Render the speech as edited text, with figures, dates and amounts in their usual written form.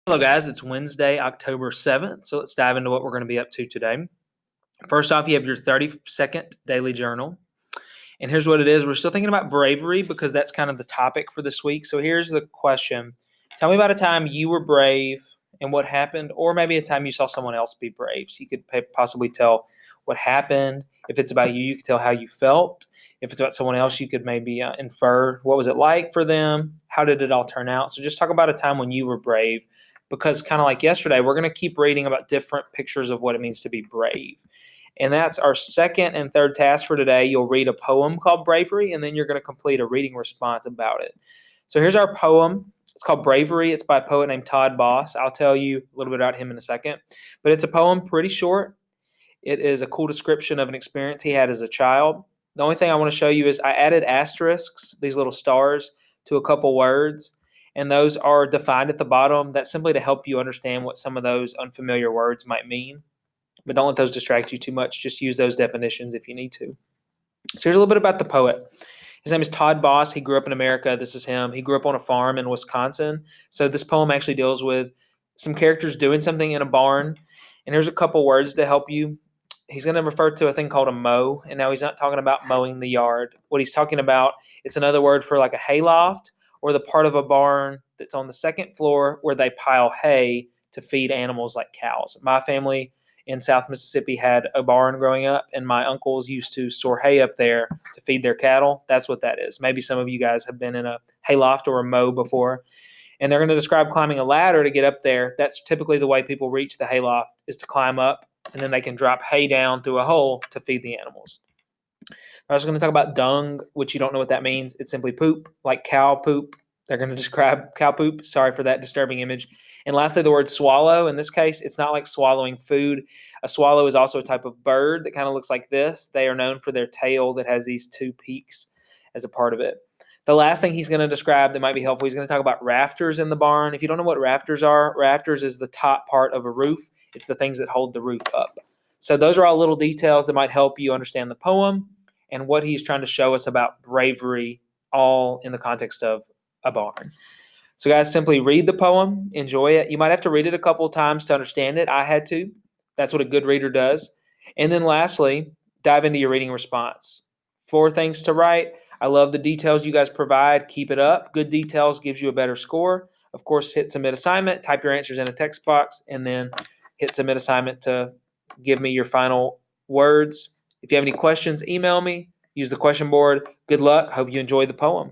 Hello, guys. It's Wednesday, October 7th. So let's dive into what we're going to be up to today. First off, you have your 30-second daily journal. And here's what it is. We're still thinking about bravery because that's kind of the topic for this week. So here's the question. Tell me about a time you were brave and what happened, or maybe a time you saw someone else be brave. So you could possibly tell what happened. If it's about you, you could tell how you felt. If it's about someone else, you could maybe infer what was it like for them? How did it all turn out? So just talk about a time when you were brave, because kind of like yesterday, we're going to keep reading about different pictures of what it means to be brave. And that's our second and third task for today. You'll read a poem called Bravery, and then you're going to complete a reading response about it. So here's our poem. It's called Bravery. It's by a poet named Todd Boss. I'll tell you a little bit about him in a second. But it's a poem, pretty short. It is a cool description of an experience he had as a child. The only thing I want to show you is I added asterisks, these little stars, to a couple words, and those are defined at the bottom. That's simply to help you understand what some of those unfamiliar words might mean. But don't let those distract you too much. Just use those definitions if you need to. So here's a little bit about the poet. His name is Todd Boss. He grew up in America. This is him. He grew up on a farm in Wisconsin. So this poem actually deals with some characters doing something in a barn. And here's a couple words to help you. He's going to refer to a thing called a mow. And now he's not talking about mowing the yard. What he's talking about, it's another word for like a hayloft, or the part of a barn that's on the second floor where they pile hay to feed animals like cows. My family in South Mississippi had a barn growing up, and my uncles used to store hay up there to feed their cattle. That's what that is. Maybe some of you guys have been in a hayloft or a mow before. And they're going to describe climbing a ladder to get up there. That's typically the way people reach the hayloft, is to climb up, and then they can drop hay down through a hole to feed the animals. I was going to talk about dung, which you don't know what that means. It's simply poop, like cow poop. They're going to describe cow poop. Sorry for that disturbing image. And lastly, the word swallow. In this case, it's not like swallowing food. A swallow is also a type of bird that kind of looks like this. They are known for their tail that has these two peaks as a part of it. The last thing he's going to describe that might be helpful, he's going to talk about rafters in the barn. If you don't know what rafters are, rafters is the top part of a roof. It's the things that hold the roof up. So those are all little details that might help you understand the poem and what he's trying to show us about bravery, all in the context of a barn. So guys, simply read the poem, enjoy it. You might have to read it a couple of times to understand it. I had to. That's what a good reader does. And then lastly, dive into your reading response. 4 things to write. I love the details you guys provide. Keep it up. Good details gives you a better score. Of course, hit submit assignment, type your answers in a text box, and then hit submit assignment to give me your final words. If you have any questions, email me. Use the question board. Good luck. Hope you enjoy the poem.